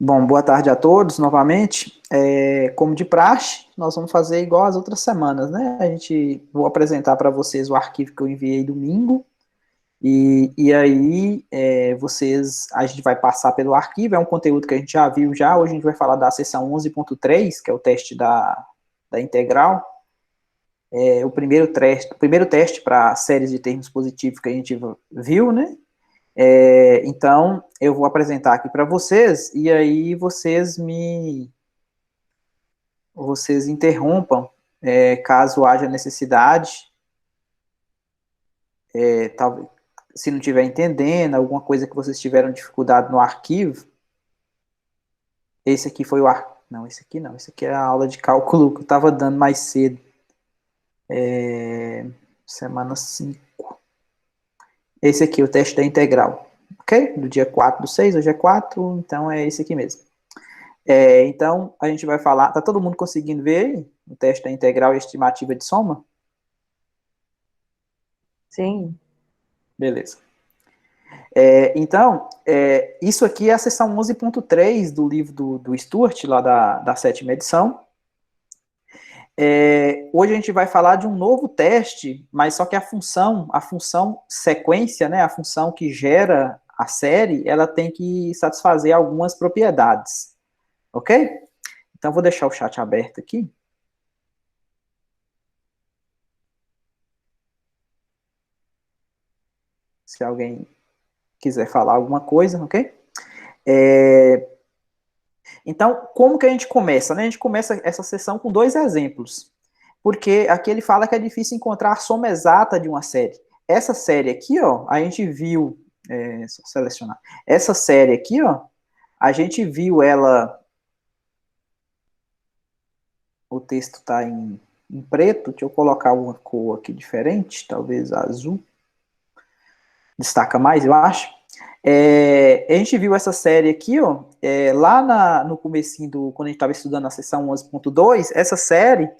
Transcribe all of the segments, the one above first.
Bom, boa tarde a todos novamente. Como de praxe, nós vamos fazer igual as outras semanas, né? Vou apresentar para vocês o arquivo que eu enviei domingo, e aí a gente vai passar pelo arquivo, é um conteúdo que a gente já viu já, hoje a gente vai falar da seção 11.3, que é o teste da integral, o primeiro teste para séries de termos positivos que a gente viu, né? Então, eu vou apresentar aqui para vocês, e aí vocês interrompam, caso haja necessidade, talvez, se não estiver entendendo, alguma coisa que vocês tiveram dificuldade no arquivo. Esse aqui foi o não, esse aqui não, esse aqui é a aula de cálculo que eu estava dando mais cedo, semana 5. Esse aqui, o teste da integral, ok? Do dia 4/6, hoje é 4, então é esse aqui mesmo. Então, a gente vai falar, tá todo mundo conseguindo ver aí? O teste da integral e estimativa de soma? Sim. Beleza. Então, isso aqui é a seção 11.3 do livro do Stuart, lá da sétima edição. Hoje a gente vai falar de um novo teste, mas só que a função sequência, né, a função que gera a série, ela tem que satisfazer algumas propriedades, ok? Então, vou deixar o chat aberto aqui. Se alguém quiser falar alguma coisa, ok? Então, como que a gente começa? Né? A gente começa essa sessão com dois exemplos, porque aqui ele fala que é difícil encontrar a soma exata de uma série. Essa série aqui, ó, a gente viu, só selecionar, essa série aqui, ó, a gente viu ela, o texto está em preto, deixa eu colocar uma cor aqui diferente, talvez azul, destaca mais, eu acho. A gente viu essa série aqui, ó, lá no comecinho, quando a gente estava estudando a seção 11.2, essa série,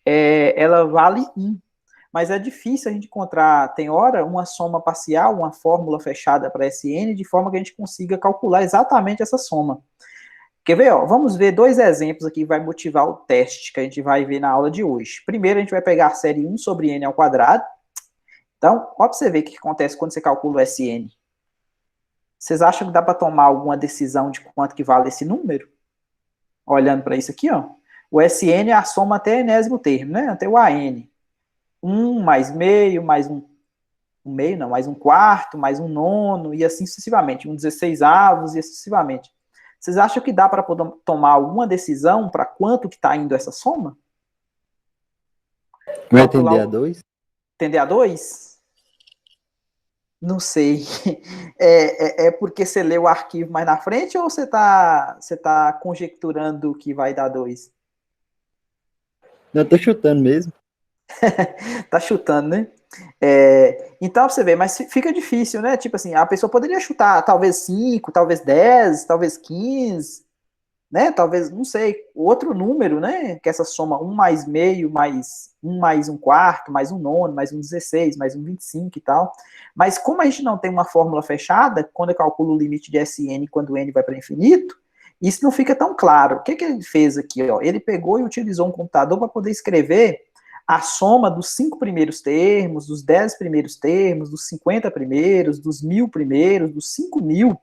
ela vale 1, mas é difícil a gente encontrar, tem hora, uma soma parcial, uma fórmula fechada para Sn, de forma que a gente consiga calcular exatamente essa soma. Quer ver? Ó, vamos ver dois exemplos aqui que vai motivar o teste que a gente vai ver na aula de hoje. Primeiro, a gente vai pegar a série 1 sobre n ao quadrado. Então, ó, para você ver o que acontece quando você calcula o Sn. Vocês acham que dá para tomar alguma decisão de quanto que vale esse número? Olhando para isso aqui, ó. O Sn é a soma até enésimo termo, né? Até o An. 1 mais meio, mais um meio, não, mais um quarto, mais um nono, e assim sucessivamente. 1/16 e assim sucessivamente. Vocês acham que dá para tomar alguma decisão para quanto que está indo essa soma? Vai atender a 2? Tender a 2? Não sei. Porque você leu o arquivo mais na frente ou você tá conjecturando que vai dar 2? Não, eu tô chutando mesmo. Tá chutando, né? Então, você vê, mas fica difícil, né? Tipo assim, a pessoa poderia chutar talvez 5, talvez 10, talvez 15, né? Talvez, não sei, outro número, né? Que essa soma 1 mais meio, mais 1 mais um quarto, mais um nono, mais um 16, mais um 25 e tal. Mas como a gente não tem uma fórmula fechada, quando eu calculo o limite de Sn quando n vai para infinito, isso não fica tão claro. O que ele fez aqui? Ó? Ele pegou e utilizou um computador para poder escrever a soma dos 5 primeiros termos, dos 10 primeiros termos, dos 50 primeiros, dos 1.000 primeiros, dos 5.000.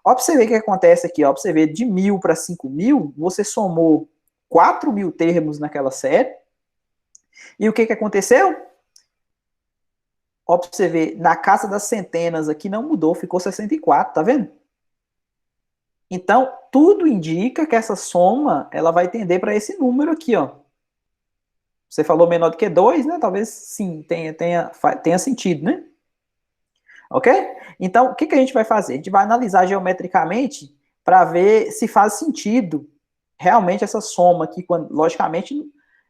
Ó, pra você ver o que acontece aqui, ó, pra você ver, de 1.000 para 5.000, você somou 4.000 termos naquela série, e o que aconteceu? Ó, pra você ver, na casa das centenas aqui não mudou, ficou 64, tá vendo? Então, tudo indica que essa soma, ela vai tender para esse número aqui, ó. Você falou menor do que 2, né? Talvez sim, tenha sentido, né? Ok? Então, o que a gente vai fazer? A gente vai analisar geometricamente para ver se faz sentido realmente essa soma aqui, quando, logicamente,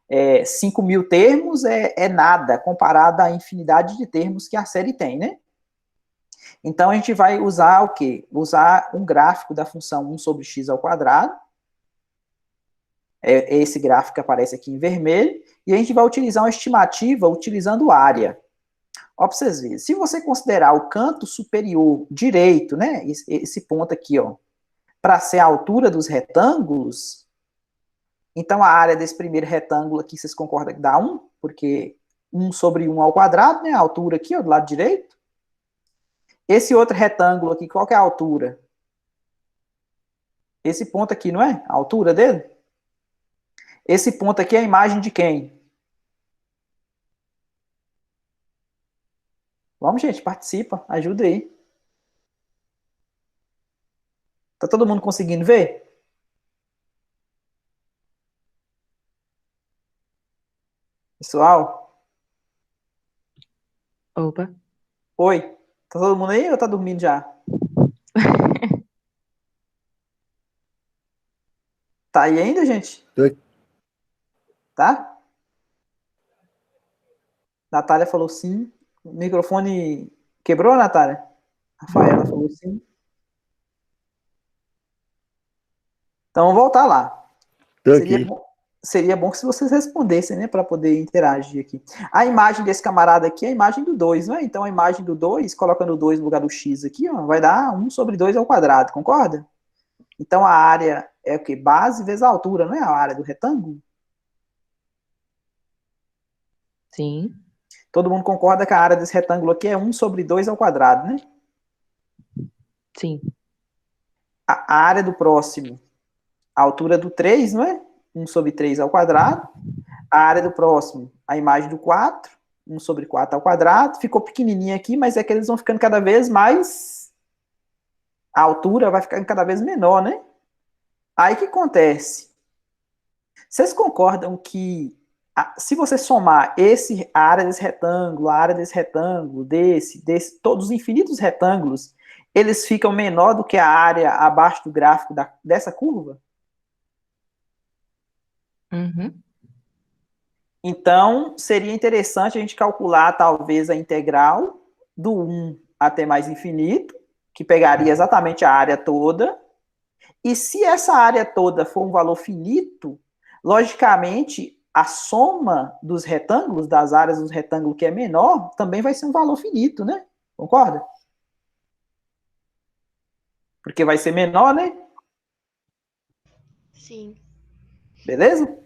5.000 termos é nada comparado à infinidade de termos que a série tem, né? Então, a gente vai usar o quê? Usar um gráfico da função 1 sobre x ao quadrado. Esse gráfico que aparece aqui em vermelho. E a gente vai utilizar uma estimativa utilizando área. Ó, para vocês verem, se você considerar o canto superior direito, né, esse ponto aqui, ó, para ser a altura dos retângulos, então a área desse primeiro retângulo aqui, vocês concordam que dá 1? Porque 1 sobre 1 ao quadrado, né? A altura aqui, ó, do lado direito. Esse outro retângulo aqui, qual que é a altura? Esse ponto aqui, não é? A altura dele? Esse ponto aqui é a imagem de quem? Vamos, gente, participa, ajuda aí. Tá todo mundo conseguindo ver? Pessoal? Opa. Oi? Tá todo mundo aí ou tá dormindo já? Tá aí ainda, gente? Tô aqui. Tá? Natália falou sim. O microfone quebrou, Natália? Rafaela falou sim. Então, vamos voltar lá. Tô aqui. Seria bom que se vocês respondessem, né, para poder interagir aqui. A imagem desse camarada aqui é a imagem do 2, não é? Então, a imagem do 2, colocando o 2 no lugar do x aqui, ó, vai dar 1 sobre 2 ao quadrado, concorda? Então, a área é o quê? Base vezes a altura, não é a área do retângulo? Sim. Todo mundo concorda que a área desse retângulo aqui é 1 sobre 2 ao quadrado, né? Sim. A área do próximo, a altura do 3, não é? 1 sobre 3 ao quadrado. A área do próximo, a imagem do 4, 1 sobre 4 ao quadrado. Ficou pequenininha aqui, mas é que eles vão ficando cada vez mais... A altura vai ficando cada vez menor, né? Aí o que acontece? Vocês concordam que se você somar a área desse retângulo, a área desse retângulo, todos os infinitos retângulos, eles ficam menor do que a área abaixo do gráfico dessa curva? Uhum. Então, seria interessante a gente calcular, talvez, a integral do 1 até mais infinito, que pegaria exatamente a área toda. E se essa área toda for um valor finito, logicamente, a soma dos retângulos, das áreas dos retângulos que é menor, também vai ser um valor finito, né? Concorda? Porque vai ser menor, né? Sim. Beleza?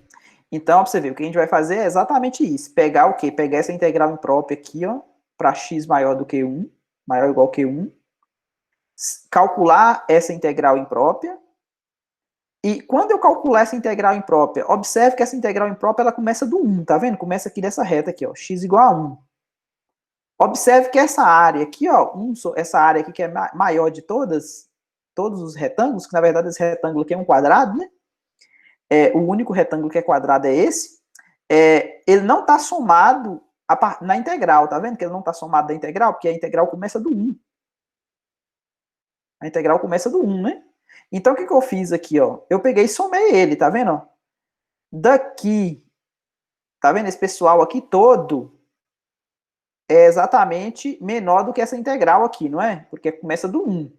Então, para você ver, o que a gente vai fazer é exatamente isso. Pegar o quê? Pegar essa integral imprópria aqui, ó, para x maior do que 1, maior ou igual que 1. Calcular essa integral imprópria. E quando eu calcular essa integral imprópria, observe que essa integral imprópria ela começa do 1, tá vendo? Começa aqui dessa reta aqui, ó, x igual a 1. Observe que essa área aqui, ó, essa área aqui que é maior de todos os retângulos, que na verdade esse retângulo aqui é um quadrado, né? O único retângulo que é quadrado é esse. Ele não está somado na integral, tá vendo? Que ele não está somado da integral, porque a integral começa do 1. A integral começa do 1, né? Então, o que eu fiz aqui, ó? Eu peguei e somei ele, tá vendo? Daqui, tá vendo? Esse pessoal aqui todo é exatamente menor do que essa integral aqui, não é? Porque começa do 1.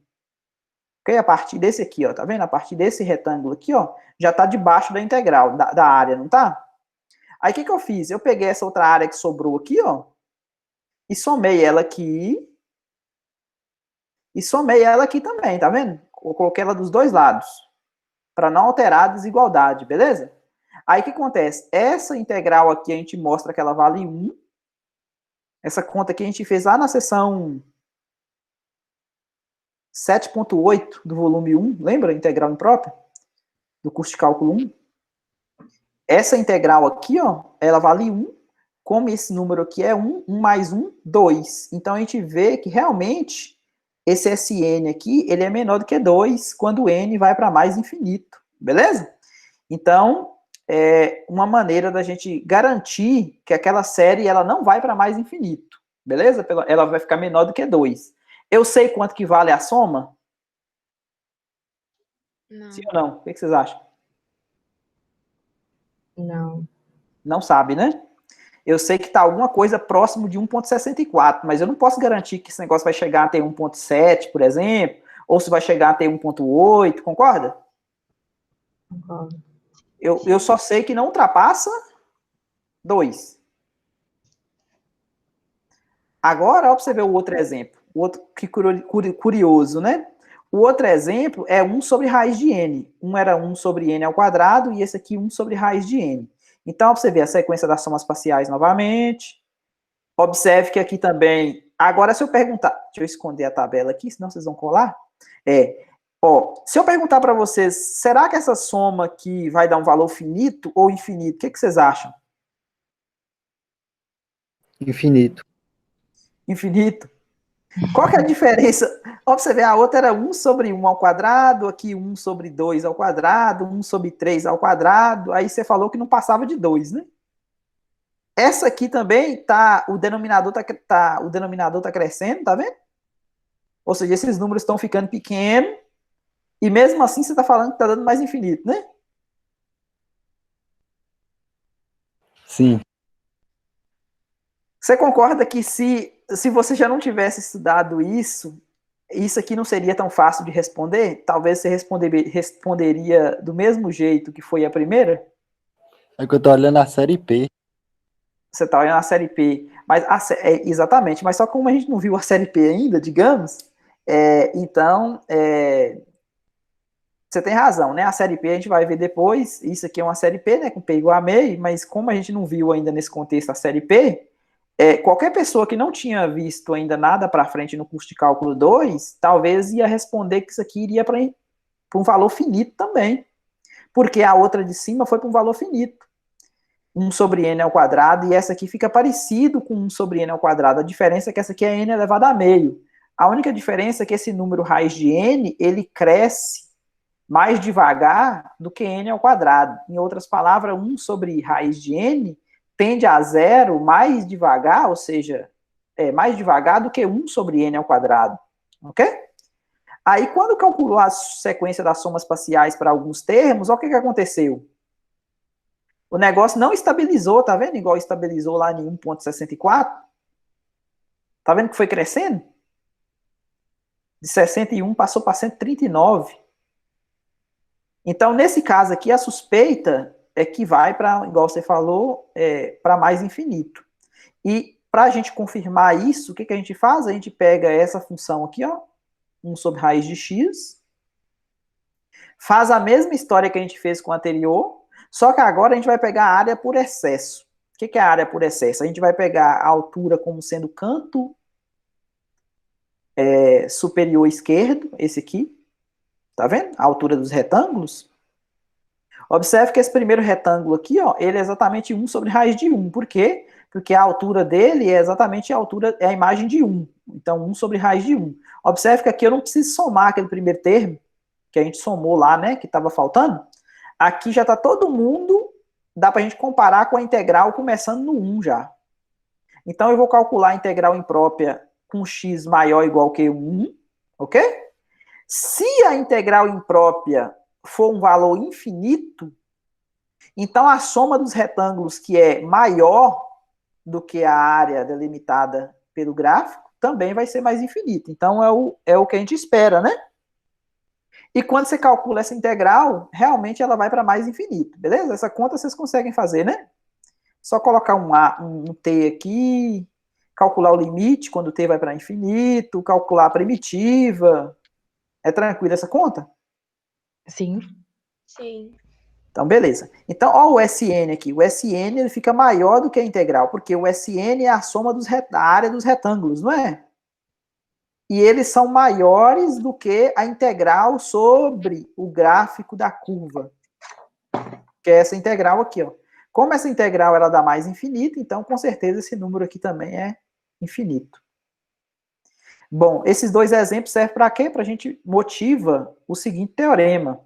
Ok? A partir desse aqui, ó, tá vendo? A partir desse retângulo aqui, ó, já tá debaixo da integral, da área, não tá? Aí, o que eu fiz? Eu peguei essa outra área que sobrou aqui, ó, e somei ela aqui, e somei ela aqui também, tá vendo? Eu coloquei ela dos dois lados, para não alterar a desigualdade, beleza? Aí, o que acontece? Essa integral aqui, a gente mostra que ela vale 1. Essa conta aqui a gente fez lá na seção 7.8 do volume 1, lembra? Integral imprópria? Do curso de cálculo 1. Essa integral aqui, ó, ela vale 1. Como esse número aqui é 1, 1 mais 1, 2. Então, a gente vê que realmente esse Sn aqui, ele é menor do que 2 quando o n vai para mais infinito. Beleza? Então, é uma maneira da gente garantir que aquela série ela não vai para mais infinito. Beleza? Ela vai ficar menor do que 2. Eu sei quanto que vale a soma? Não. Sim ou não? O que vocês acham? Não. Não sabe, né? Eu sei que está alguma coisa próximo de 1.64, mas eu não posso garantir que esse negócio vai chegar a ter 1.7, por exemplo, ou se vai chegar a ter 1.8, concorda? Concordo. Eu só sei que não ultrapassa 2. Agora, ó, pra você ver o outro exemplo. O outro que curioso, né? O outro exemplo é 1 sobre raiz de n. Um era 1 sobre n ao quadrado e esse aqui 1 sobre raiz de n. Então, você vê a sequência das somas parciais novamente. Observe que aqui também... Agora, se eu perguntar... Deixa eu esconder a tabela aqui, senão vocês vão colar. Se eu perguntar para vocês, será que essa soma aqui vai dar um valor finito ou infinito? O que vocês acham? Infinito. Infinito. Qual que é a diferença? Observe, a outra era 1 sobre 1 ao quadrado, aqui 1 sobre 2 ao quadrado, 1 sobre 3 ao quadrado, aí você falou que não passava de 2, né? Essa aqui também o denominador tá crescendo, tá vendo? Ou seja, esses números estão ficando pequenos, e mesmo assim você está falando que está dando mais infinito, né? Sim. Você concorda que se você já não tivesse estudado isso aqui não seria tão fácil de responder? Talvez você responderia do mesmo jeito que foi a primeira? É que eu tô olhando a série P. Você está olhando a série P. Mas exatamente, mas só como a gente não viu a série P ainda, digamos, então você tem razão, né? A série P a gente vai ver depois. Isso aqui é uma série P, né? Com P igual a MEI, mas como a gente não viu ainda nesse contexto a série P, qualquer pessoa que não tinha visto ainda nada para frente no curso de cálculo 2, talvez ia responder que isso aqui iria para um valor finito também. Porque a outra de cima foi para um valor finito. 1 sobre n ao quadrado, e essa aqui fica parecido com 1 sobre n ao quadrado. A diferença é que essa aqui é n elevado a meio. A única diferença é que esse número raiz de n, ele cresce mais devagar do que n ao quadrado. Em outras palavras, 1 sobre raiz de n tende a zero mais devagar, ou seja, mais devagar do que 1 sobre n ao quadrado. Ok? Aí, quando calculou a sequência das somas parciais para alguns termos, olha o que aconteceu. O negócio não estabilizou, tá vendo? Igual estabilizou lá em 1,64. Tá vendo que foi crescendo? De 61 passou para 139. Então, nesse caso aqui, a suspeita é que vai para, igual você falou, para mais infinito. E para a gente confirmar isso, o que a gente faz? A gente pega essa função aqui, ó, 1 sobre raiz de x, faz a mesma história que a gente fez com o anterior, só que agora a gente vai pegar a área por excesso. O que é a área por excesso? A gente vai pegar a altura como sendo canto superior esquerdo, esse aqui, tá vendo? A altura dos retângulos. Observe que esse primeiro retângulo aqui, ó, ele é exatamente 1 sobre raiz de 1. Por quê? Porque a altura dele é exatamente a altura, é a imagem de 1. Então, 1 sobre raiz de 1. Observe que aqui eu não preciso somar aquele primeiro termo, que a gente somou lá, né, que estava faltando. Aqui já está todo mundo, dá para a gente comparar com a integral começando no 1 já. Então, eu vou calcular a integral imprópria com x maior ou igual que 1, ok? Se a integral imprópria for um valor infinito, então a soma dos retângulos que é maior do que a área delimitada pelo gráfico também vai ser mais infinita. Então, é o que a gente espera, né? E quando você calcula essa integral, realmente ela vai para mais infinito, beleza? Essa conta vocês conseguem fazer, né? Só colocar um t aqui, calcular o limite quando o t vai para infinito, calcular a primitiva. É tranquilo essa conta? Sim. Sim. Então, beleza. Então, ó o SN aqui. O SN ele fica maior do que a integral, porque o SN é a soma da área dos retângulos, não é? E eles são maiores do que a integral sobre o gráfico da curva. Que é essa integral aqui, ó. Como essa integral ela dá mais infinito, então com certeza esse número aqui também é infinito. Bom, esses dois exemplos servem para quê? Para a gente motiva o seguinte teorema.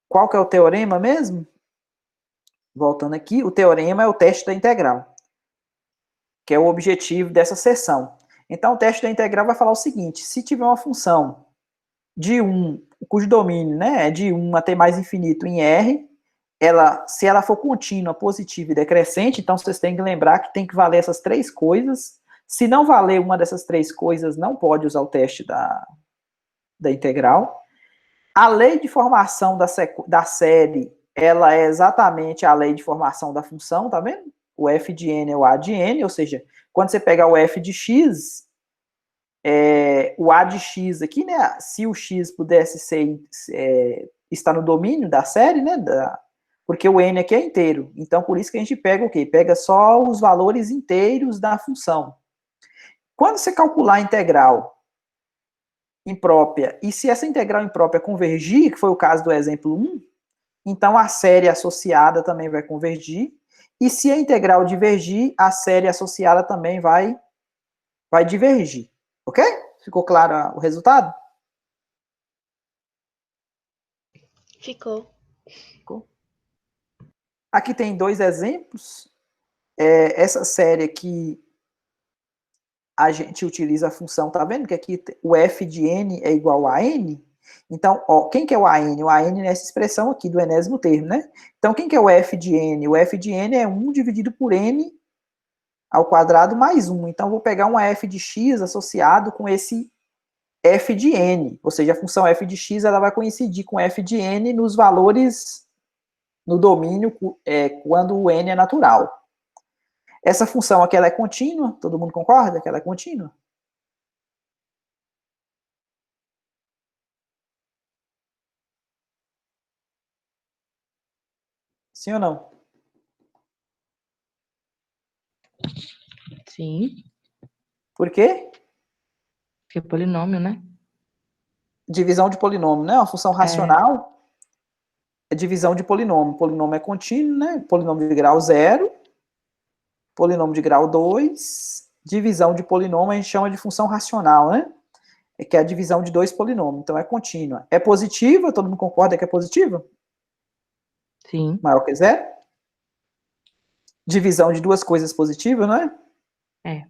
Qual que é o teorema mesmo? Voltando aqui, o teorema é o teste da integral, que é o objetivo dessa seção. Então, o teste da integral vai falar o seguinte: se tiver uma função de 1, cujo domínio, né, é de 1 até mais infinito em R, se ela for contínua, positiva e decrescente, então vocês têm que lembrar que tem que valer essas três coisas. Se não valer uma dessas três coisas, não pode usar o teste da integral. A lei de formação da série, ela é exatamente a lei de formação da função, tá vendo? O f de n é o a de n, ou seja, quando você pegar o f de x, o a de x aqui, né? Se o x pudesse estar no domínio da série, né? Porque o n aqui é inteiro. Então, por isso que a gente pega o quê? Pega só os valores inteiros da função. Quando você calcular a integral imprópria, e se essa integral imprópria convergir, que foi o caso do exemplo 1, então a série associada também vai convergir, e se a integral divergir, a série associada também vai divergir. Ok? Ficou claro o resultado? Ficou. Ficou. Aqui tem 2 exemplos. Essa série aqui, a gente utiliza a função, tá vendo que aqui o f de n é igual a n? Então, ó, quem que é o AN? O AN nessa expressão aqui do enésimo termo, né? Então, quem que é o f de n? O f de n é 1 dividido por n ao quadrado mais 1. Então, vou pegar um f de x associado com esse f de n. Ou seja, a função f de x ela vai coincidir com f de n nos valores no domínio quando o n é natural. Essa função aqui ela é contínua, todo mundo concorda que ela é contínua? Sim ou não? Sim, Por quê? porque é polinômio, né? Divisão de polinômio, né? Uma função racional é divisão de polinômio. Polinômio é contínuo, né? Polinômio de grau 0, polinômio de grau 2, divisão de polinômio a gente chama de função racional, né? Que é a divisão de 2 polinômios, então é contínua. É positiva, todo mundo concorda que é positiva? Sim, Maior que zero? Divisão de duas coisas positivas, não é? é.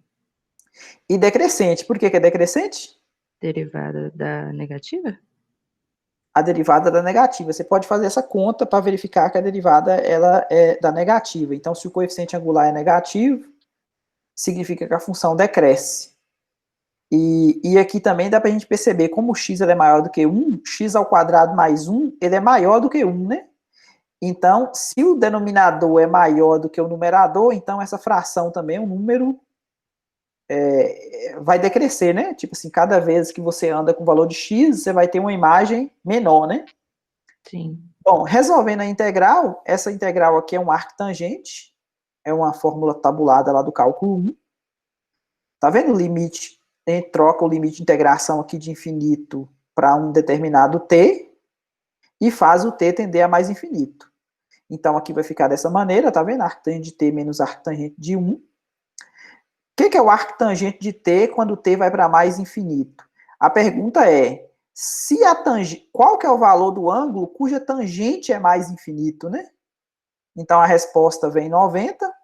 E decrescente, por que é decrescente? Derivada da negativa? A derivada da negativa. Você pode fazer essa conta para verificar que a derivada ela é da negativa. Então, se o coeficiente angular é negativo, significa que a função decresce. E aqui também dá para a gente perceber como o x ele é maior do que 1, x ao quadrado mais 1, ele é maior do que 1, né? Então, se o denominador é maior do que o numerador, então essa fração também, o número, vai decrescer, né? Tipo assim, cada vez que você anda com o valor de x, você vai ter uma imagem menor, né? Sim. Bom, resolvendo a integral, essa integral aqui é um arctangente, é uma fórmula tabulada lá do cálculo 1. Tá vendo o limite? A gente troca o limite de integração aqui de infinito para um determinado t e faz o t tender a mais infinito. Então, aqui vai ficar dessa maneira, tá vendo? Arctangente de t menos arctangente de 1. O que é o arctangente de t quando t vai para mais infinito? A pergunta é, qual que é o valor do ângulo cuja tangente é mais infinito, né? Então, a resposta vem 90.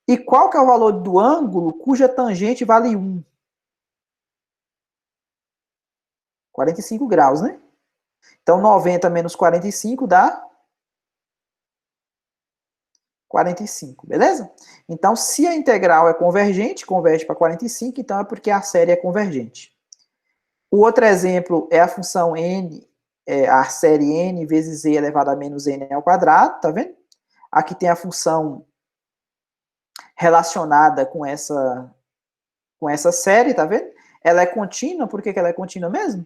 E qual que é o valor do ângulo cuja tangente vale 1? 45 graus, né? Então, 90 menos 45 dá 45, beleza? Então, se a integral é convergente, converge para 45, então é porque a série é convergente. O outro exemplo é a função n, a série n vezes e elevado a menos n ao quadrado, tá vendo? Aqui tem a função relacionada com essa série, tá vendo? Ela é contínua, por que ela é contínua mesmo?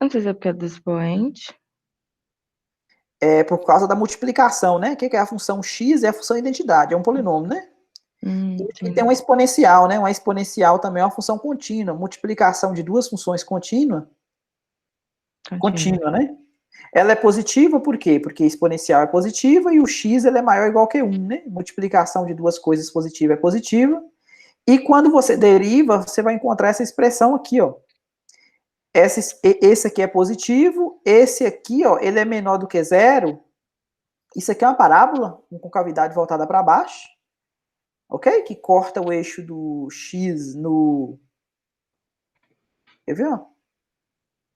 Não sei se é porque é do expoente. É por causa da multiplicação, né? O que é a função x? É a função identidade, é um polinômio, né? E tem uma exponencial, né? Uma exponencial também é uma função contínua. Multiplicação de duas funções contínua, né? Ela é positiva por quê? Porque exponencial é positiva e o x ele é maior ou igual que 1, né? Multiplicação de duas coisas positiva é positiva. E quando você deriva, você vai encontrar essa expressão aqui, ó. Esse aqui é positivo, esse aqui, ó, ele é menor do que zero. Isso aqui é uma parábola com concavidade voltada para baixo, ok? Que corta o eixo do x no... Quer ver, ó?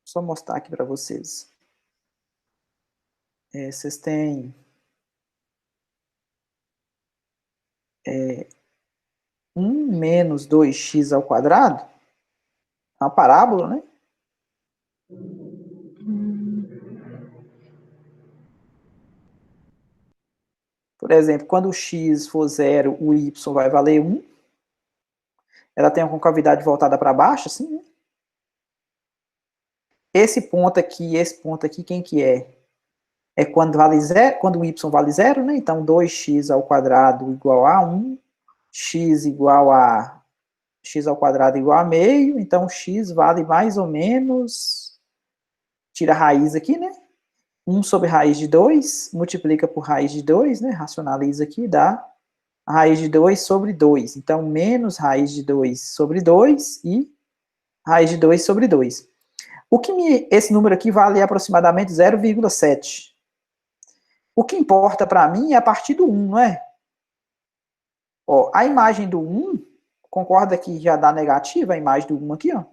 Só mostrar aqui para vocês. Vocês têm 1 menos 2x ao quadrado, uma parábola, né? Por exemplo, quando o x for 0, o y vai valer 1. Ela tem a concavidade voltada para baixo, assim, né? Esse ponto aqui, quem que é? É quando vale 0, quando o y vale 0, né? Então, 2x ao quadrado igual a 1, x ao quadrado igual a meio, então x vale mais ou menos, tira a raiz aqui, né? 1 sobre raiz de 2, multiplica por raiz de 2, né? Racionaliza aqui, dá a raiz de 2 sobre 2. Então, menos raiz de 2 sobre 2 e raiz de 2 sobre 2. Esse número aqui vale aproximadamente 0,7. O que importa para mim é a partir do 1, não é? Ó, a imagem do 1, concorda que já dá negativa a imagem do 1 aqui, ó?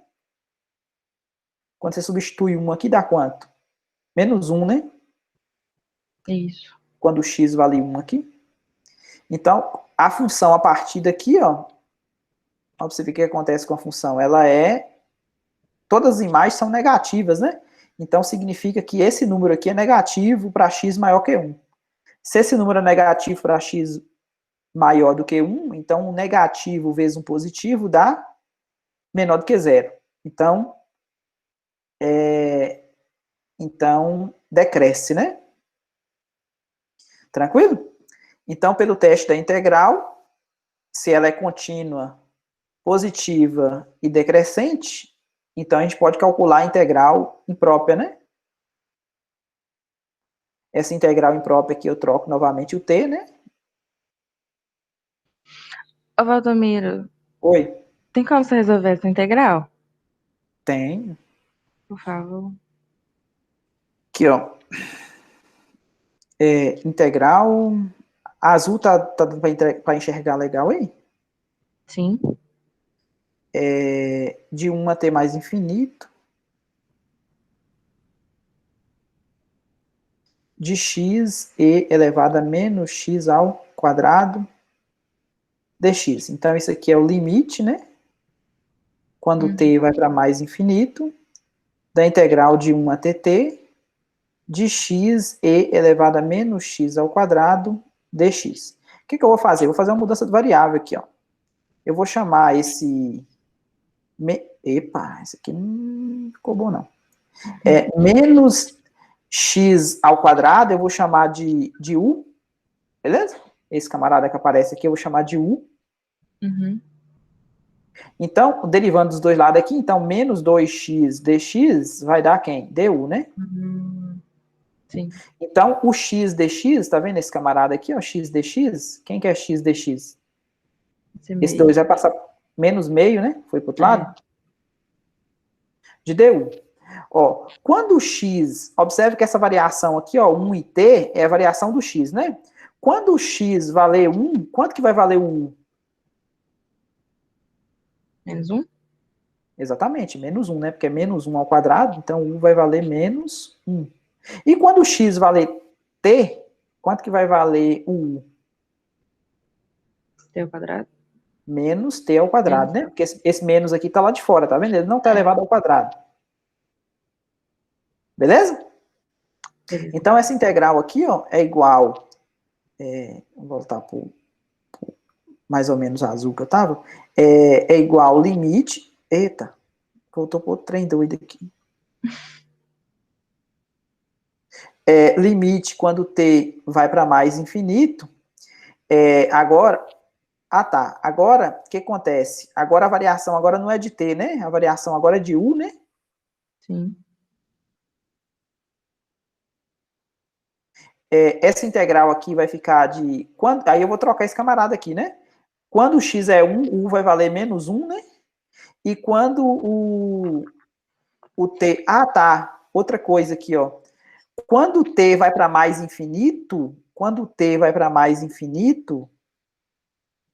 Quando você substitui 1 aqui, dá quanto? Menos 1, né? Isso. Quando o x vale 1 aqui. Então, a função a partir daqui, ó você ver o que acontece com a função. Todas as imagens são negativas, né? Então, significa que esse número aqui é negativo para x maior que 1. Se esse número é negativo para x maior do que 1, então um negativo vezes um positivo dá menor do que 0. Então decresce, né? Tranquilo? Então, pelo teste da integral, se ela é contínua, positiva e decrescente, então a gente pode calcular a integral imprópria, né? Essa integral imprópria aqui eu troco novamente o t, né? Ô, Valdomiro, Oi, tem como você resolver essa integral? tem. Por favor. Aqui, ó. Integral. A azul tá dando para enxergar legal aí? Sim. De 1 até mais infinito. De x e elevado a menos x ao quadrado dx. Então, isso aqui é o limite, né? Quando t vai para mais infinito, da integral de 1 até t, de x e elevado a menos x ao quadrado dx. O que eu vou fazer? Eu vou fazer uma mudança de variável aqui, ó. Eu vou chamar esse... Epa, esse aqui não ficou bom, não. Menos x ao quadrado, eu vou chamar de u, beleza? Esse camarada que aparece aqui, eu vou chamar de u. Uhum. Então, derivando dos dois lados aqui, então, menos 2x dx vai dar quem? du, né? Sim. Então, o x dx, tá vendo esse camarada aqui, ó, x dx? Quem que é x dx? Esse 2 vai passar menos meio, né? Foi pro outro lado. De du. Ó, quando o x, observe que essa variação aqui, ó, 1 e t, é a variação do x, né? Quando o x valer 1, quanto que vai valer o 1? Menos 1? Exatamente, menos 1, né? Porque é menos 1 ao quadrado, então u vai valer menos 1. E quando o x valer t, quanto que vai valer o u? T ao quadrado? Menos t ao quadrado, né? Porque esse menos aqui tá lá de fora, tá vendo? Ele não tá elevado ao quadrado. Beleza? Beleza. Então, essa integral aqui, ó, é igual... vou voltar para mais ou menos azul que eu tava. É igual limite... Eita, voltou para outro trem doido aqui. Limite quando t vai para mais infinito. Agora... Ah, tá. Agora, o que acontece? Agora a variação agora não é de t, né? A variação agora é de u, né? Sim. Essa integral aqui vai ficar de... Aí eu vou trocar esse camarada aqui, né? Quando o x é 1, u vai valer menos 1, né? E quando o t... Ah, tá. Outra coisa aqui, ó. Quando o t vai para mais infinito,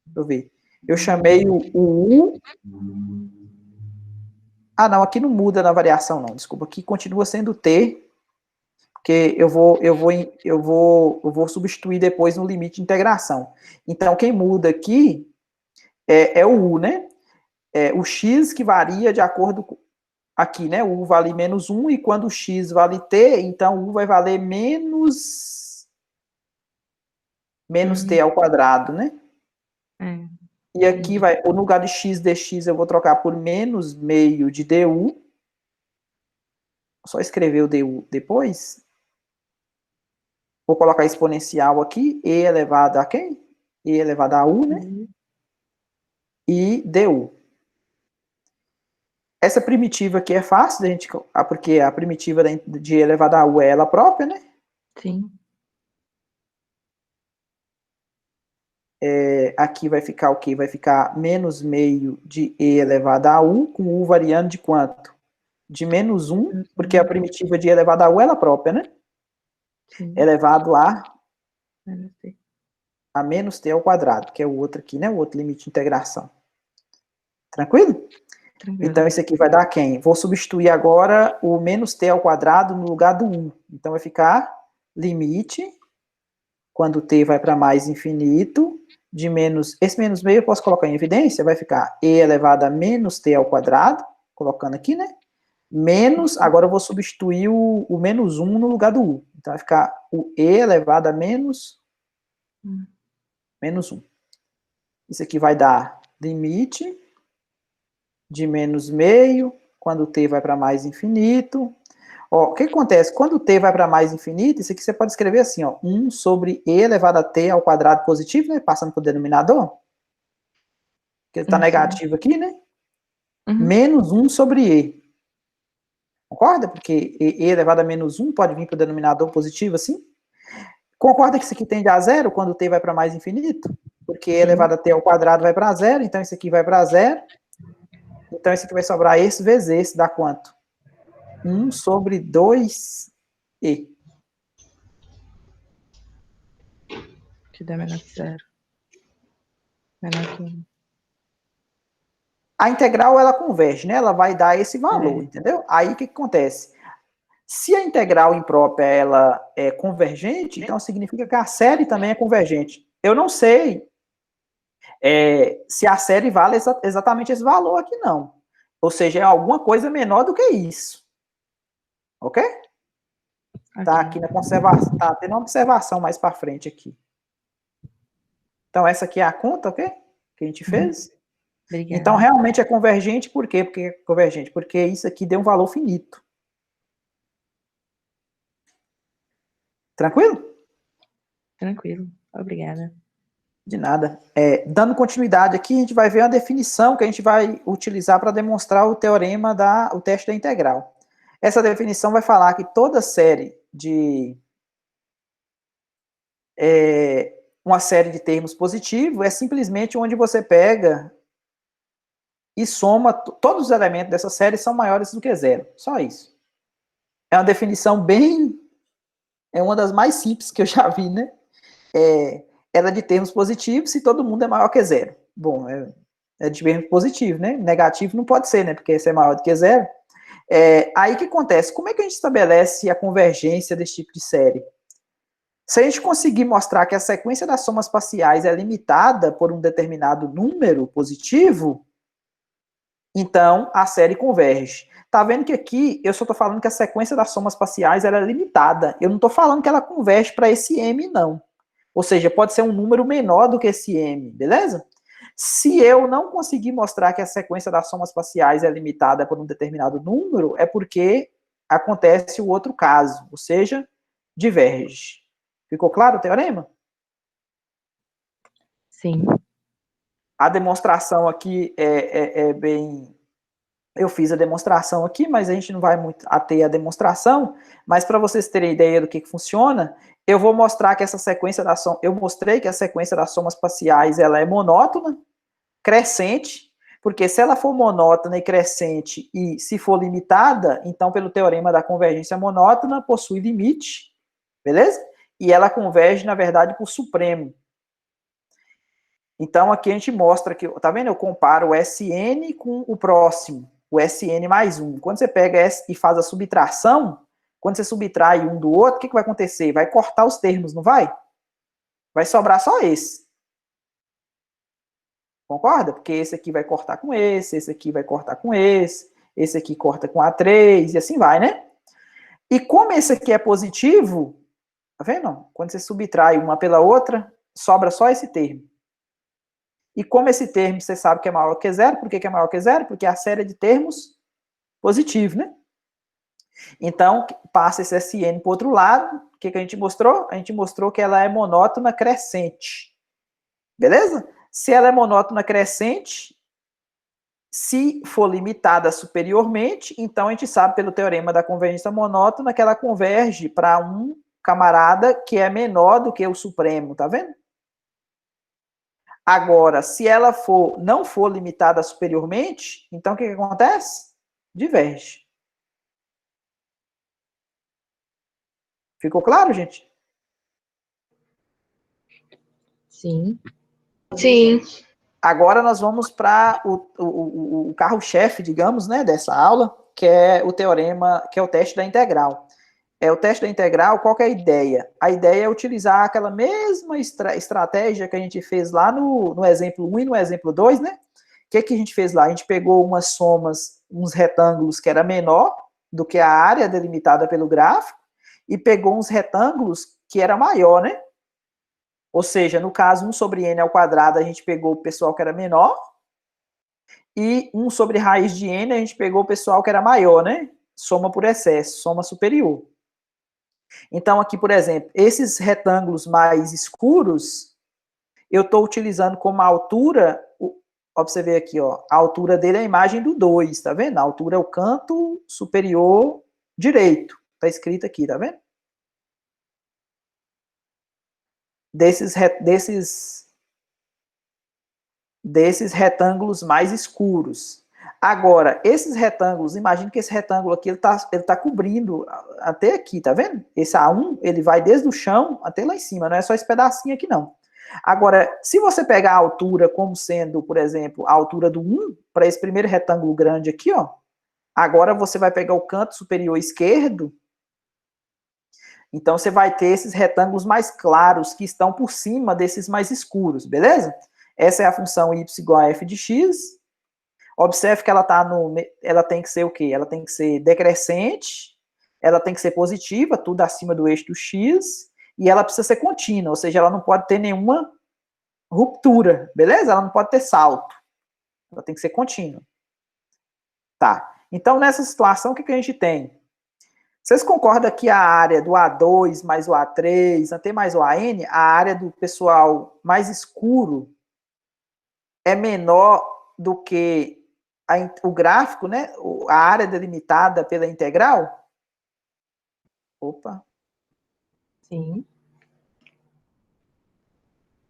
deixa eu ver. Eu chamei o u... Ah, não, aqui não muda na variação, não. Desculpa, aqui continua sendo t, porque eu vou substituir depois no limite de integração. Então, quem muda aqui é o u, né? O x que varia de acordo com... Aqui, né? O u vale menos 1, e quando o x vale t, então o u vai valer menos... menos t ao quadrado, né? É. E aqui vai, no lugar de x dx, eu vou trocar por menos meio de du. Só escrever o du depois. Vou colocar exponencial aqui, e elevado a quem? E elevado a u, né? E du. Essa primitiva aqui é fácil da gente, porque a primitiva de e elevado a u é ela própria, né? Sim. Aqui vai ficar o quê? Vai ficar menos meio de e elevado a u, com u variando de quanto? De menos 1, porque a primitiva de e elevado a u é ela própria, né? Sim. Elevado Menos t. a menos t ao quadrado, que é o outro aqui, né? O outro limite de integração. Tranquilo? Tranquilo. Então, esse aqui vai dar quem? Vou substituir agora o menos t ao quadrado no lugar do 1. Então, vai ficar limite, quando t vai para mais infinito, de menos... Esse menos meio eu posso colocar em evidência, vai ficar e elevado a menos t ao quadrado, colocando aqui, né? Menos, agora eu vou substituir o menos 1 no lugar do u. Então, vai ficar o e elevado a menos 1. Isso aqui vai dar limite de menos meio, quando t vai para mais infinito. Ó, o que acontece? Quando t vai para mais infinito, isso aqui você pode escrever assim, ó, 1 sobre e elevado a t ao quadrado positivo, né, passando para o denominador, que ele está negativo aqui, né, menos 1 sobre e. Concorda? Porque e elevado a menos 1 pode vir para o denominador positivo assim. Concorda que isso aqui tende a zero quando t vai para mais infinito? Porque e elevado a t ao quadrado vai para zero, então isso aqui vai para zero. Então, esse aqui vai sobrar esse vezes esse, dá quanto? 1 sobre 2e. Que dá menor que zero. Menor que 1. A integral, ela converge, né? Ela vai dar esse valor, entendeu? Aí, o que acontece? Se a integral imprópria, ela é convergente, então significa que a série também é convergente. Eu não sei se a série vale exatamente esse valor aqui, não. Ou seja, é alguma coisa menor do que isso. Ok? Tá aqui na conservação, tá tendo uma observação mais para frente aqui. Então, essa aqui é a conta, ok? Que a gente fez. Obrigada. Então, realmente é convergente, por quê? Porque é convergente? Porque isso aqui deu um valor finito. Tranquilo? Tranquilo. Obrigada. De nada. Dando continuidade aqui, a gente vai ver a definição que a gente vai utilizar para demonstrar o teorema o teste da integral. Essa definição vai falar que toda série de... uma série de termos positivos é simplesmente onde você pega e soma, todos os elementos dessa série são maiores do que zero. Só isso. É uma definição bem... É uma das mais simples que eu já vi, né? Ela é de termos positivos se todo mundo é maior que zero. Bom, é de termos positivos, né? Negativo não pode ser, né? Porque se é maior do que zero. Aí o que acontece? Como é que a gente estabelece a convergência desse tipo de série? Se a gente conseguir mostrar que a sequência das somas parciais é limitada por um determinado número positivo, então a série converge. Tá vendo que aqui eu só estou falando que a sequência das somas parciais ela é limitada. Eu não estou falando que ela converge para esse m, não. Ou seja, pode ser um número menor do que esse m, beleza? Se eu não conseguir mostrar que a sequência das somas parciais é limitada por um determinado número, é porque acontece o outro caso, ou seja, diverge. Ficou claro o teorema? Sim. A demonstração aqui é bem... Eu fiz a demonstração aqui, mas a gente não vai muito ater a demonstração, mas para vocês terem ideia do que funciona, eu vou mostrar que essa sequência da soma... Eu mostrei que a sequência das somas parciais ela é monótona, crescente, porque se ela for monótona e crescente e se for limitada, então pelo teorema da convergência monótona, possui limite, beleza? E ela converge, na verdade, por supremo. Então, aqui a gente mostra que, tá vendo? Eu comparo o SN com o próximo, o SN mais 1. Quando você pega e faz a subtração, quando você subtrai um do outro, o que vai acontecer? Vai cortar os termos, não vai? Vai sobrar só esse. Concorda? Porque esse aqui vai cortar com esse aqui vai cortar com esse aqui corta com A3, e assim vai, né? E como esse aqui é positivo, tá vendo? Quando você subtrai uma pela outra, Sobra só esse termo. E como esse termo você sabe que é maior que zero, por que é maior que zero? Porque a série de termos positivo, né? Então, passa esse SN para o outro lado. O que a gente mostrou? A gente mostrou que ela é monótona crescente. Beleza? Se ela é monótona crescente, se for limitada superiormente, então a gente sabe pelo teorema da convergência monótona que ela converge para um camarada que é menor do que o supremo, tá vendo? Agora, se ela não for limitada superiormente, então o que acontece? Diverge. Ficou claro, gente? Sim. Sim. Agora nós vamos para o carro-chefe, digamos, né, dessa aula, que é o teorema, que é o teste da integral. O teste da integral, qual que é a ideia? A ideia é utilizar aquela mesma estratégia que a gente fez lá no exemplo 1 e no exemplo 2, né? O que a gente fez lá? A gente pegou umas somas, uns retângulos que era menor do que a área delimitada pelo gráfico, e pegou uns retângulos que era maior, né? Ou seja, no caso, 1 sobre n ao quadrado, a gente pegou o pessoal que era menor, e 1 sobre raiz de n, a gente pegou o pessoal que era maior, né? Soma por excesso, soma superior. Então, aqui, por exemplo, esses retângulos mais escuros, eu estou utilizando como altura, ó, pra você ver aqui, ó, a altura dele é a imagem do 2, tá vendo? A altura é o canto superior direito, tá escrito aqui, tá vendo? Desses retângulos mais escuros. Agora, esses retângulos, imagine que esse retângulo aqui, ele tá cobrindo até aqui, tá vendo? Esse A1, ele vai desde o chão até lá em cima, não é só esse pedacinho aqui, não. Agora, se você pegar a altura como sendo, por exemplo, a altura do 1, para esse primeiro retângulo grande aqui, ó, agora você vai pegar o canto superior esquerdo, então você vai ter esses retângulos mais claros que estão por cima desses mais escuros, beleza? Essa é a função y igual a f de x. Observe que ela tem que ser o quê? Ela tem que ser decrescente, ela tem que ser positiva, tudo acima do eixo do x, e ela precisa ser contínua, ou seja, ela não pode ter nenhuma ruptura, beleza? Ela não pode ter salto. Ela tem que ser contínua. Tá. Então, nessa situação, o que a gente tem? Vocês concordam que a área do A2 mais o A3, até mais o AN, a área do pessoal mais escuro é menor do que o gráfico, né? A área delimitada pela integral? Opa. Sim.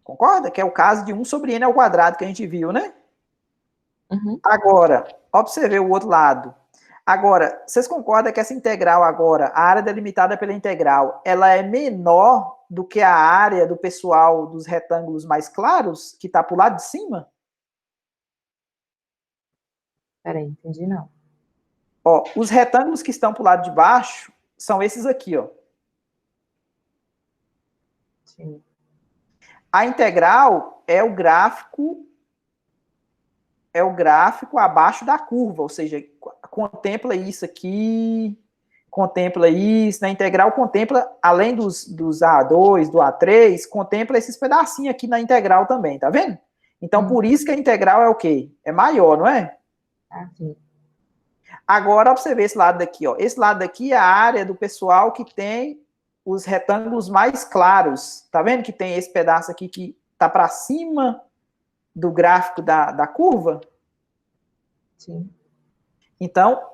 Concorda? Que é o caso de 1 sobre n ao quadrado que a gente viu, né? Uhum. Agora, observe o outro lado. Agora, vocês concordam que essa integral agora, a área delimitada pela integral, ela é menor do que a área do pessoal dos retângulos mais claros, que está para o lado de cima? Peraí, entendi não. Ó, os retângulos que estão para o lado de baixo são esses aqui, ó. Sim. A integral é o gráfico abaixo da curva, ou seja, contempla isso aqui, contempla isso, na integral contempla, além dos A2, do A3, contempla esses pedacinhos aqui na integral também, tá vendo? Então, por isso que a integral é o quê? É maior, não é? Ah, sim. Agora, observe esse lado daqui, ó. Esse lado daqui é a área do pessoal que tem os retângulos mais claros. Tá vendo que tem esse pedaço aqui que tá para cima do gráfico da curva? Sim. Então,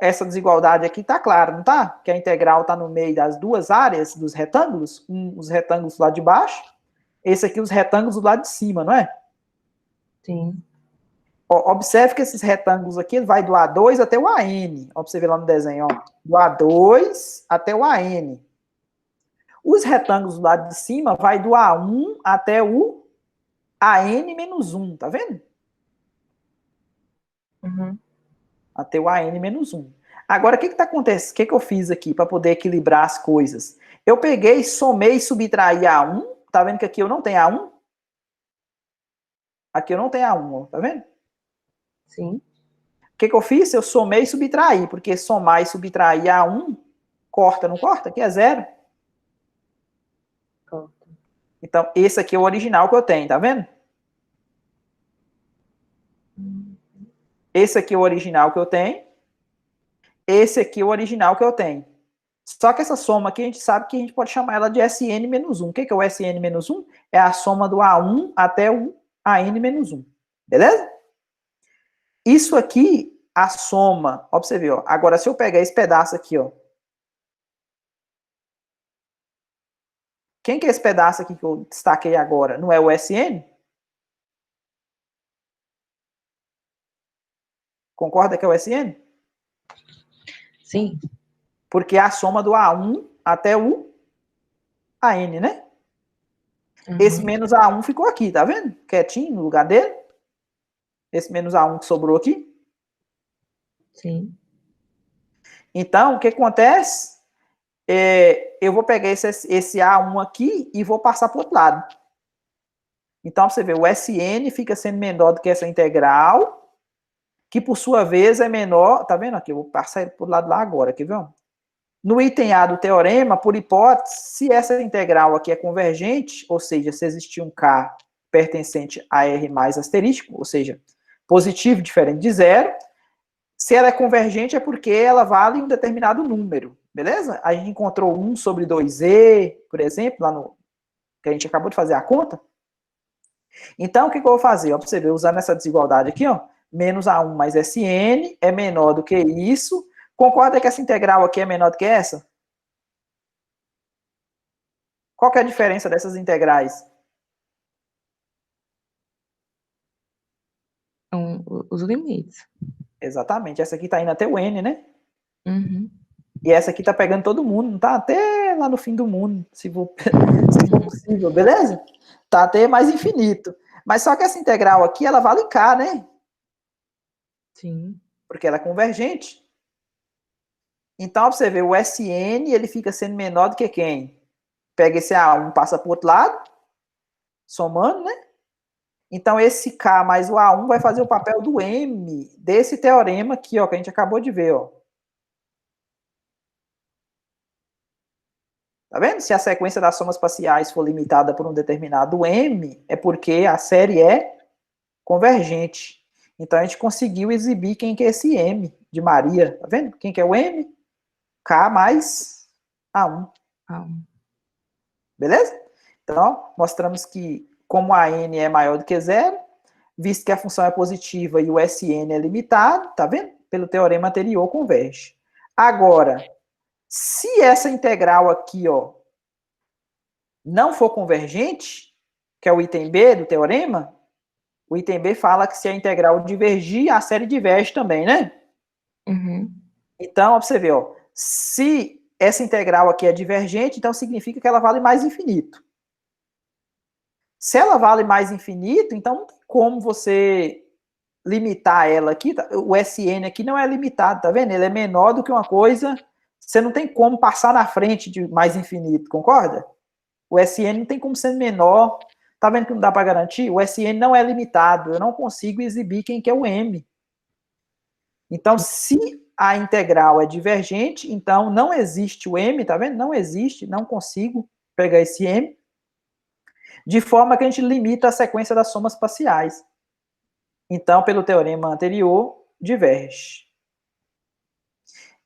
essa desigualdade aqui tá clara, não tá? Que a integral tá no meio das duas áreas dos retângulos, os retângulos do lado de baixo, esse aqui os retângulos do lado de cima, não é? Sim. Ó, observe que esses retângulos aqui vai do A2 até o AN. Observe lá no desenho, ó. Do A2 até o AN. Os retângulos do lado de cima vai do A1 até o AN-1, tá vendo? Uhum. Até o AN-1. Agora, o que está acontecendo? O que eu fiz aqui para poder equilibrar as coisas? Eu peguei, somei e subtraí A1. Tá vendo que aqui eu não tenho A1? Aqui eu não tenho A1, ó, tá vendo? Sim. O que eu fiz? Eu somei e subtraí, porque somar e subtrair A1 corta, não corta? Aqui é zero. Corta. Então, esse aqui é o original que eu tenho, tá vendo? Esse aqui é o original que eu tenho. Esse aqui é o original que eu tenho. Só que essa soma aqui, a gente sabe que a gente pode chamar ela de Sn-1. O que é o Sn-1? É a soma do A1 até o An-1. Beleza? Isso aqui, a soma, ó, pra você ver, ó. Agora, se eu pegar esse pedaço aqui, ó. Quem que é esse pedaço aqui que eu destaquei agora? Não é o Sn? Concorda que é o Sn? Sim. Porque é a soma do A1 até o AN, né? Esse menos A1 ficou aqui, tá vendo? Quietinho no lugar dele. Esse menos A1 que sobrou aqui. Sim. Então, o que acontece? Eu vou pegar esse A1 aqui e vou passar para o outro lado. Então, você vê, o Sn fica sendo menor do que essa integral, que por sua vez é menor. Tá vendo aqui? Eu vou passar ele para o lado lá agora, quer ver? No item A do teorema, por hipótese, se essa integral aqui é convergente, ou seja, se existir um K pertencente a R mais asterístico, ou seja, positivo diferente de zero, se ela é convergente é porque ela vale um determinado número, beleza? A gente encontrou 1 sobre 2e, por exemplo, lá no que a gente acabou de fazer a conta. Então, o que eu vou fazer? Ó, para você ver, usando essa desigualdade aqui, ó, menos A1 mais Sn é menor do que isso. Concorda que essa integral aqui é menor do que essa? Qual que é a diferença dessas integrais? Então, os limites. Exatamente. Essa aqui está indo até o n, né? Uhum. E essa aqui está pegando todo mundo, não tá até lá no fim do mundo, se for possível, beleza? Tá até mais infinito. Mas só que essa integral aqui, ela vale k, né? Sim. Porque ela é convergente. Então, ó, pra você ver, o Sn, ele fica sendo menor do que quem? Pega esse A1, passa para o outro lado, somando, né? Então, esse K mais o A1 vai fazer o papel do M desse teorema aqui, ó, que a gente acabou de ver, ó. Tá vendo? Se a sequência das somas parciais for limitada por um determinado M, é porque a série é convergente. Então, a gente conseguiu exibir quem que é esse M de Maria. Tá vendo? Quem que é o M? K mais A1. Beleza? Então, mostramos que, como a N é maior do que zero, visto que a função é positiva e o Sn é limitado, tá vendo? Pelo teorema anterior, converge. Agora, se essa integral aqui, ó, não for convergente, que é o item B do teorema, o item B fala que se a integral divergir, a série diverge também, né? Uhum. Então, ó, pra você ver, ó, se essa integral aqui é divergente, então significa que ela vale mais infinito. Se ela vale mais infinito, então não tem como você limitar ela aqui. O Sn aqui não é limitado, tá vendo? Ele é menor do que uma coisa. Você não tem como passar na frente de mais infinito, concorda? O Sn não tem como ser menor. Tá vendo que não dá para garantir? O Sn não é limitado. Eu não consigo exibir quem que é o M. Então, se a integral é divergente, então não existe o M, tá vendo? Não existe, não consigo pegar esse M. De forma que a gente limita a sequência das somas parciais. Então, pelo teorema anterior, diverge.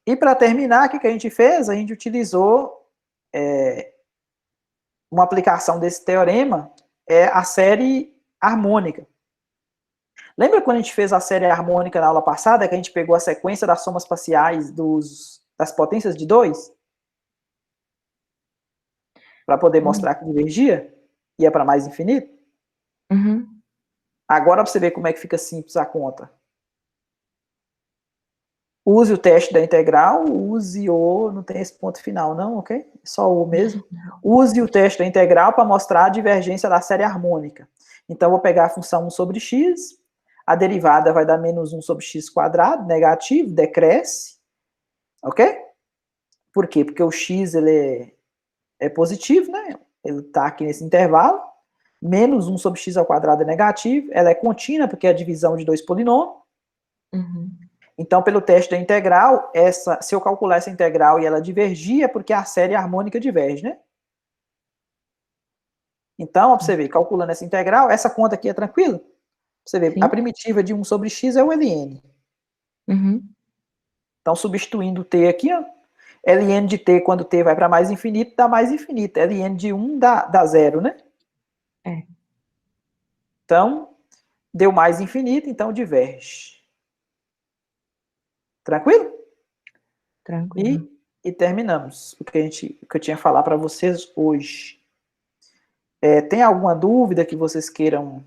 E para terminar, o que a gente fez? A gente utilizou uma aplicação desse teorema, a série harmônica. Lembra quando a gente fez a série harmônica na aula passada, que a gente pegou a sequência das somas parciais das potências de 2? Para poder mostrar que divergia? Ia para mais infinito? Uhum. Agora, para você ver como é que fica simples a conta. Use o teste da integral, use o... Não tem esse ponto final, não, ok? Só o mesmo. Use o teste da integral para mostrar a divergência da série harmônica. Então, eu vou pegar a função 1 sobre x, a derivada vai dar menos 1 sobre x quadrado, negativo, decresce, ok? Por quê? Porque o x ele é positivo, né? Ele está aqui nesse intervalo. Menos 1 sobre x ao quadrado é negativo. Ela é contínua, porque é a divisão de dois polinômios. Uhum. Então, pelo teste da integral, se eu calcular essa integral e ela divergir, é porque a série harmônica diverge, né? Então, ó, pra você ver, calculando essa integral, essa conta aqui é tranquila? Pra você ver, Sim. a primitiva de 1 sobre x é o ln. Uhum. Então, substituindo o t aqui, ó, ln de t, quando t vai para mais infinito, dá mais infinito. Ln de 1 dá 0, né? É. Então, deu mais infinito, então diverge. Tranquilo? Tranquilo. E terminamos o que eu tinha a falar para vocês hoje. Tem alguma dúvida que vocês queiram